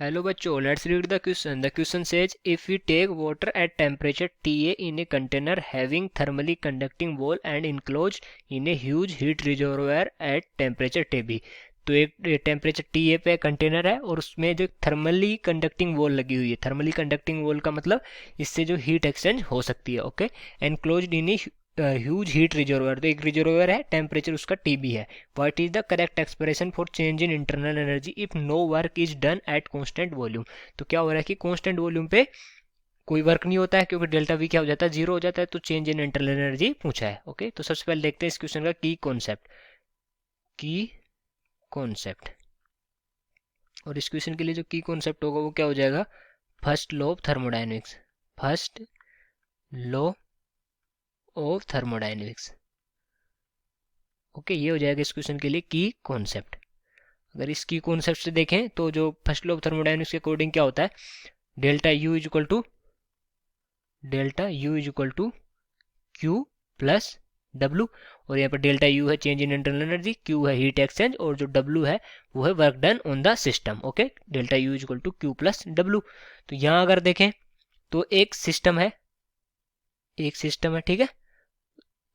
Hello बच्चों, let's read the question. The question says if we take water at temperature TA in a container having thermally conducting wall and enclosed in a huge heat reservoir at temperature TB. तो एक temperature TA पे container है और उसमें जो thermally conducting wall लगी हुई है. थर्मली कंडक्टिंग वॉल का मतलब इससे जो हीट एक्सचेंज हो सकती है. Okay, enclosed in huge heat reservoir. तो एक रिजर्वर है, टेम्परेचर उसका TB है. What is the correct expression for change in internal energy if no work is done at constant volume. तो क्या हो रहा है कि कांस्टेंट वॉल्यूम पे कोई वर्क नहीं होता है क्योंकि डेल्टा वी क्या हो जाता है, जीरो हो जाता है. तो चेंज इन इंटरनल एनर्जी पूछा है. ओके, तो सबसे पहले देखते हैं इस क्वेश्चन का की कॉन्सेप्ट. की कॉन्सेप्ट, और इस क्वेश्चन के लिए जो की कॉन्सेप्ट होगा वो क्या हो जाएगा, first law of thermodynamics. First law of thermodynamics. Okay, ये हो जाएगा इस क्वेश्चन के लिए की कॉन्सेप्ट. अगर इसकी कॉन्सेप्ट से देखें तो जो फर्स्ट लॉ ऑफ थर्मोडायनेमिक्स के अकॉर्डिंग क्या होता है, delta U is equal to Q plus W. और यहाँ पर डेल्टा यू है change in internal energy, Q है हीट एक्सचेंज और जो डब्लू है वो है work done on the system. Okay, delta U is equal to Q plus W. तो यहाँ अगर देखें तो एक सिस्टम है, ठीक है,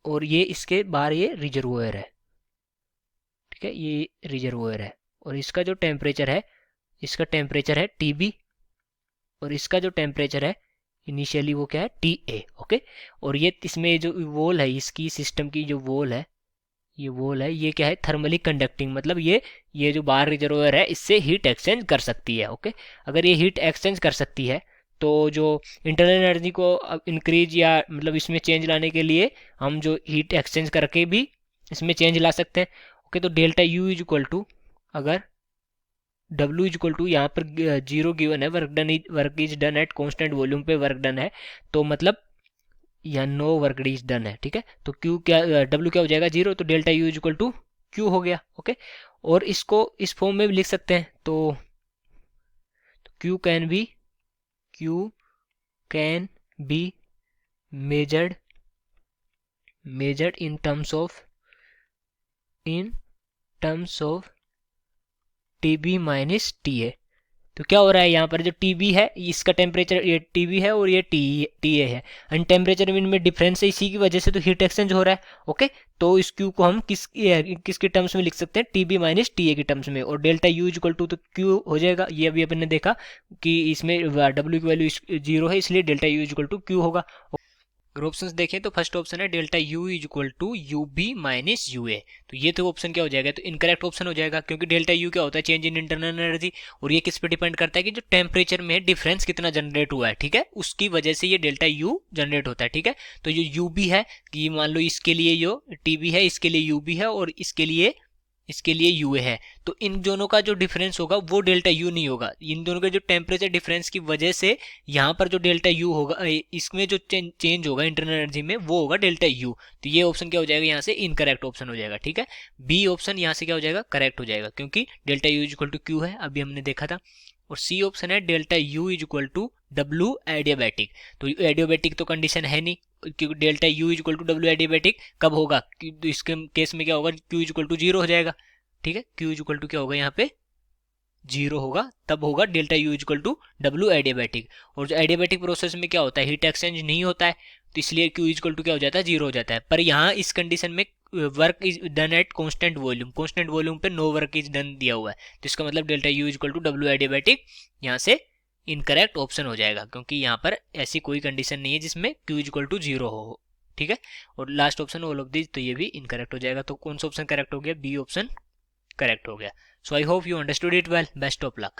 और ये इसके बाहर ये रिजर्वोयर है. ठीक है, ये रिजर्वोयर है और इसका जो टेम्परेचर है, इसका टेम्परेचर है TB और इसका जो टेम्परेचर है इनिशियली वो क्या है TA. ओके, और ये इसमें जो वॉल है, इसकी सिस्टम की जो वॉल है, ये क्या है, थर्मली कंडक्टिंग. मतलब ये जो बाहर रिजर्वोयर है इससे हीट एक्सचेंज कर सकती है. ओके, अगर ये हीट एक्सचेंज कर सकती है तो जो इंटरनल एनर्जी को इंक्रीज या मतलब इसमें चेंज लाने के लिए हम जो हीट एक्सचेंज करके भी इसमें चेंज ला सकते हैं. ओके, तो delta U is equal to, अगर W इज इक्वल टू यहाँ पर जीरो गिवन है, work is done at constant volume पे वर्क डन है, तो मतलब या नो वर्क इज डन है. ठीक है, तो Q क्या, W क्या हो जाएगा जीरो, तो delta U is equal to Q हो गया. ओके, और इसको इस फॉर्म में भी लिख सकते हैं. तो Q can be measured in terms of TB minus TA. तो क्या हो रहा है यहाँ पर, जो TB है इसका टेम्परेचर, ये TB है और ये TA है, एंड टेम्परेचर में डिफरेंस है, इसी की वजह से तो हीट एक्सचेंज हो रहा है. ओके, तो इस Q को हम किसके टर्म्स में लिख सकते हैं, TB माइनस TA के टर्म्स में. और डेल्टा U इक्वल टू तो Q हो जाएगा, ये अभी अपन ने देखा कि इसमें W की वैल्यू जीरो है इसलिए delta U equal to Q होगा. अगर ऑप्शंस देखें तो फर्स्ट ऑप्शन है delta U is equal to U B minus U A. तो ये तो ऑप्शन क्या हो जाएगा, तो इनकरेक्ट ऑप्शन हो जाएगा क्योंकि डेल्टा यू क्या होता है, चेंज इन इंटरनल एनर्जी, और ये किस पे डिपेंड करता है कि जो टेम्परेचर में डिफरेंस कितना जनरेट हुआ है. ठीक है, उसकी वजह से ये डेल्टा यू जनरेट होता है. ठीक है, तो जो यू बी है कि मान लो इसके लिए जो टी बी है इसके लिए यू बी है और इसके लिए यूए है, तो इन दोनों का जो डिफरेंस होगा वो डेल्टा यू नहीं होगा. इन दोनों के जो टेम्परेचर डिफरेंस की वजह से यहाँ पर जो डेल्टा यू होगा, इसमें जो चेंज होगा इंटरनल एनर्जी में वो होगा डेल्टा यू. तो ये ऑप्शन क्या हो जाएगा, यहाँ से इनकरेक्ट ऑप्शन हो जाएगा. ठीक है, बी ऑप्शन यहाँ से क्या हो जाएगा, करेक्ट हो जाएगा क्योंकि delta U is equal to Q है, अभी हमने देखा था. और सी ऑप्शन है delta U is equal to W adiabatic. तो एडियाबैटिक तो कंडीशन है नहीं क्योंकि delta U is equal to W adiabatic कब होगा, तो इसके केस में क्या होगा, Q is equal to zero हो जाएगा. ठीक है, क्यू इज इक्वल टू क्या होगा यहाँ पे जीरो होगा, तब होगा delta U is equal to W adiabatic. और जो एडियाबैटिक प्रोसेस में क्या होता है, हीट एक्सचेंज नहीं होता है, तो इसलिए क्यू इज इक्वल टू क्या हो जाता है, जीरो हो जाता है. पर यहाँ इस कंडीशन में work is done at constant volume पे नो वर्क इज डन दिया हुआ है, तो इसका मतलब delta U is equal to W adiabatic यहाँ से इनकरेक्ट ऑप्शन हो जाएगा क्योंकि यहाँ पर ऐसी कोई कंडीशन नहीं है जिसमें Q is equal to zero हो. ठीक है, और last option all of this, तो ये भी इनकरेक्ट हो जाएगा. तो कौन सा ऑप्शन करेक्ट हो गया, बी ऑप्शन करेक्ट हो गया. So I hope you understood it well. Best of luck.